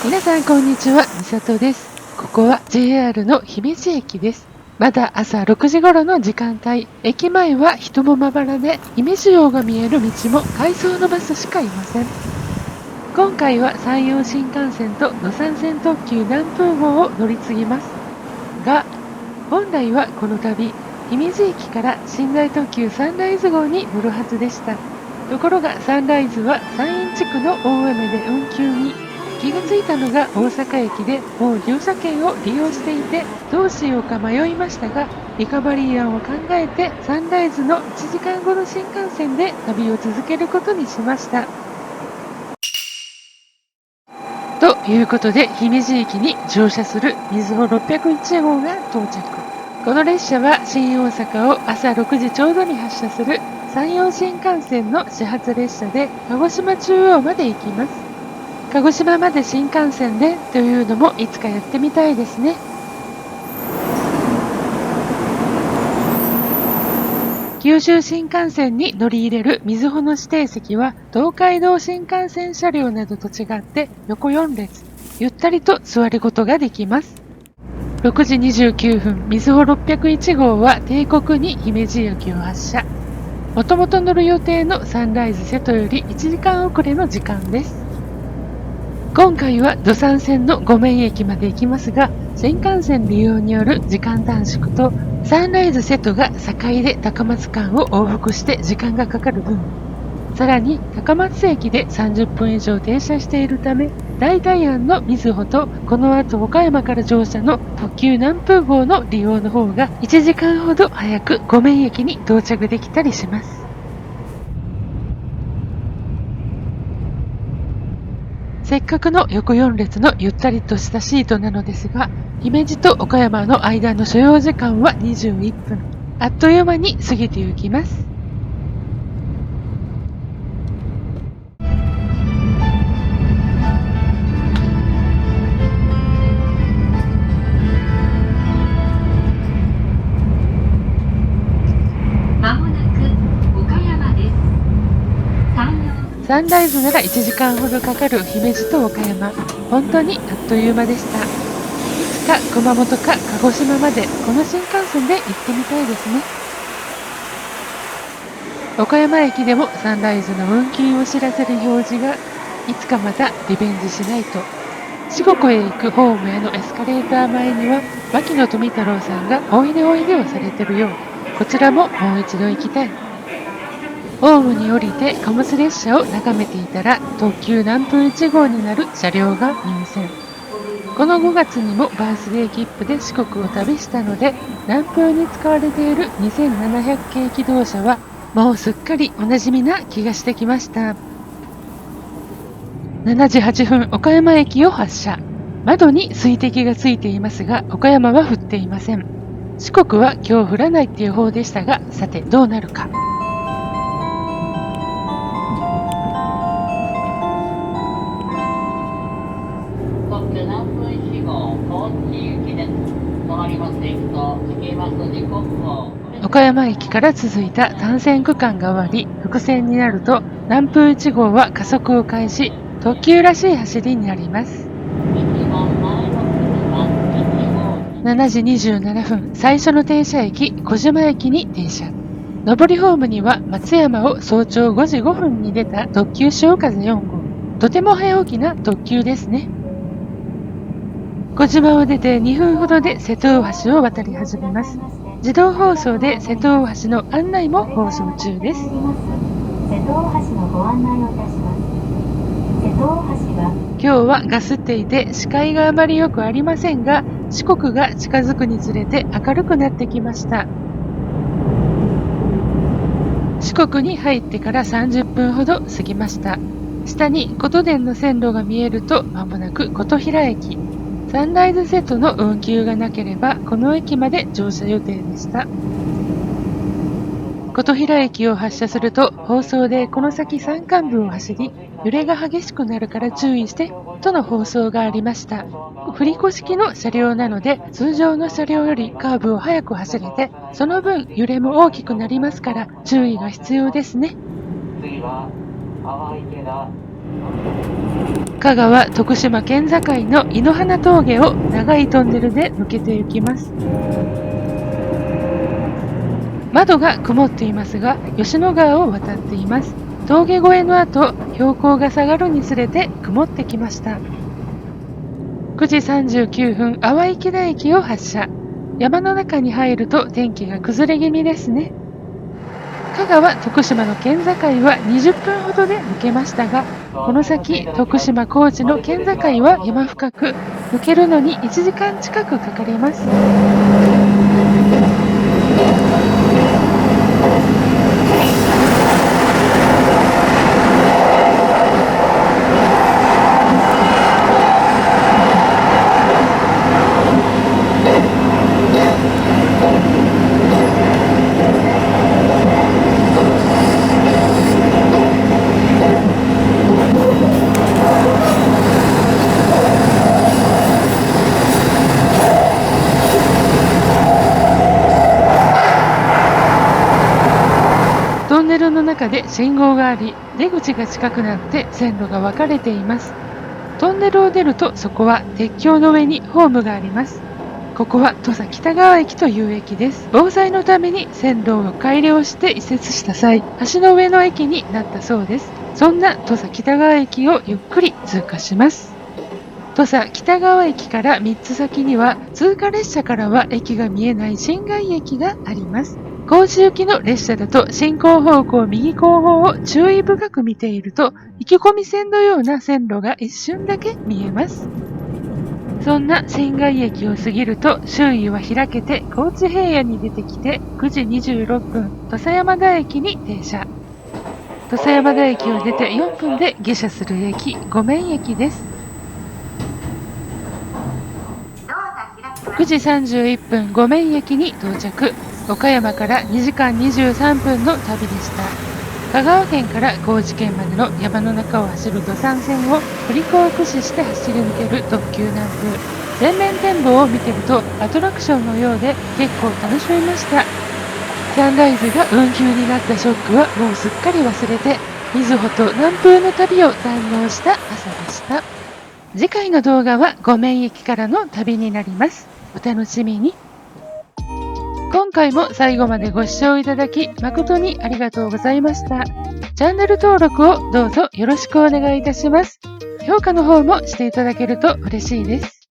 皆さんこんにちは、みさとです。ここは JR の姫路駅です。まだ朝6時頃の時間帯、駅前は人もまばらで、姫路城が見える道も回送のバスしかいません。今回は山陽新幹線と土山線特急南風号を乗り継ぎます。が、本来はこの旅、姫路駅から寝台特急サンライズ号に乗るはずでした。ところがサンライズは山陰地区の大雨で運休に。気がついたのが大阪駅でもう乗車券を利用していてどうしようか迷いましたが、リカバリー案を考えてサンライズの1時間後の新幹線で旅を続けることにしました。ということで姫路駅に乗車するみずほ601号が到着。この列車は新大阪を朝6時ちょうどに発車する山陽新幹線の始発列車で鹿児島中央まで行きます。鹿児島まで新幹線でというのもいつかやってみたいですね。九州新幹線に乗り入れるみずほの指定席は東海道新幹線車両などと違って横4列、ゆったりと座ることができます。6時29分、みずほ601号は定刻に姫路駅を発車。もともと乗る予定のサンライズ瀬戸より1時間遅れの時間です。今回は土山線の五面駅まで行きますが、新幹線利用による時間短縮とサンライズ瀬戸が境で高松間を往復して時間がかかる分、さらに高松駅で30分以上停車しているため、代替案のみずほとこの後岡山から乗車の特急南風号の利用の方が1時間ほど早く五面駅に到着できたりします。せっかくの横4列のゆったりとしたシートなのですが、姫路と岡山の間の所要時間は21分。あっという間に過ぎてゆきます。まもなく岡山です。サンライズなら1時間ほどかかる姫路と岡山、本当にあっという間でした。いつか熊本か鹿児島までこの新幹線で行ってみたいですね。岡山駅でもサンライズの運休を知らせる表示が、いつかまたリベンジしないと。四国へ行くホームへのエスカレーター前には牧野富太郎さんがおいでおいでをされてるよう。こちらももう一度行きたい。ホームに降りて貨物列車を眺めていたら特急南風1号になる車両が入線。この5月にもバースデー切符で四国を旅したので、南風に使われている2700系気動車はもうすっかりおなじみな気がしてきました。7時8分、岡山駅を発車。窓に水滴がついていますが、岡山は降っていません。四国は今日降らないっていう方でしたが、さてどうなるか。岡山駅から続いた単線区間が終わり、複線になると南風1号は加速を開始、特急らしい走りになります。7時27分、最初の停車駅小島駅に停車。上りホームには松山を早朝5時5分に出た特急潮風4号。とても早起きな特急ですね。小島を出て2分ほどで瀬戸大橋を渡り始めます。自動放送で瀬戸大橋の案内も放送中です。瀬戸大橋のご案内をいたします。瀬戸大橋は今日はガスっていて視界があまり良くありませんが、四国が近づくにつれて明るくなってきました。四国に入ってから30分ほど過ぎました。下に琴電の線路が見えると間もなく琴平駅。サンライズ瀬戸の運休がなければこの駅まで乗車予定でした。琴平駅を発車すると放送でこの先山間部を走り、揺れが激しくなるから注意してとの放送がありました。振り子式の車両なので通常の車両よりカーブを速く走れて、その分揺れも大きくなりますから注意が必要ですね。香川徳島県境の井の花峠を長いトンネルで抜けて行きます。窓が曇っていますが、吉野川を渡っています。峠越えの後、標高が下がるにつれて曇ってきました。9時39分、淡井木田駅を発車。山の中に入ると天気が崩れ気味ですね。香川徳島の県境は20分ほどで抜けましたが、この先徳島高知の県境は山深く、抜けるのに1時間近くかかります。トンネルの中で信号があり、出口が近くなって線路が分かれています。トンネルを出るとそこは鉄橋の上にホームがあります。ここは土佐北川駅という駅です。防災のために線路を改良して移設した際、橋の上の駅になったそうです。そんな土佐北川駅をゆっくり通過します。土佐北川駅から3つ先には、通過列車からは駅が見えない新貝駅があります。高知行きの列車だと進行方向右後方を注意深く見ていると、行き込み線のような線路が一瞬だけ見えます。そんな新貝駅を過ぎると周囲は開けて高知平野に出てきて、9時26分土佐山田駅に停車。土佐山田駅を出て4分で下車する駅、五面駅です。9時31分、五面駅に到着。岡山から2時間23分の旅でした。香川県から高知県までの山の中を走る土山線を振り子を駆使して走り抜ける特急南風。全面展望を見てるとアトラクションのようで結構楽しめました。サンライズが運休になったショックはもうすっかり忘れて、瑞穂と南風の旅を堪能した朝でした。次回の動画は五面駅からの旅になります。お楽しみに。今回も最後までご視聴いただき誠にありがとうございました。チャンネル登録をどうぞよろしくお願いいたします。評価の方もしていただけると嬉しいです。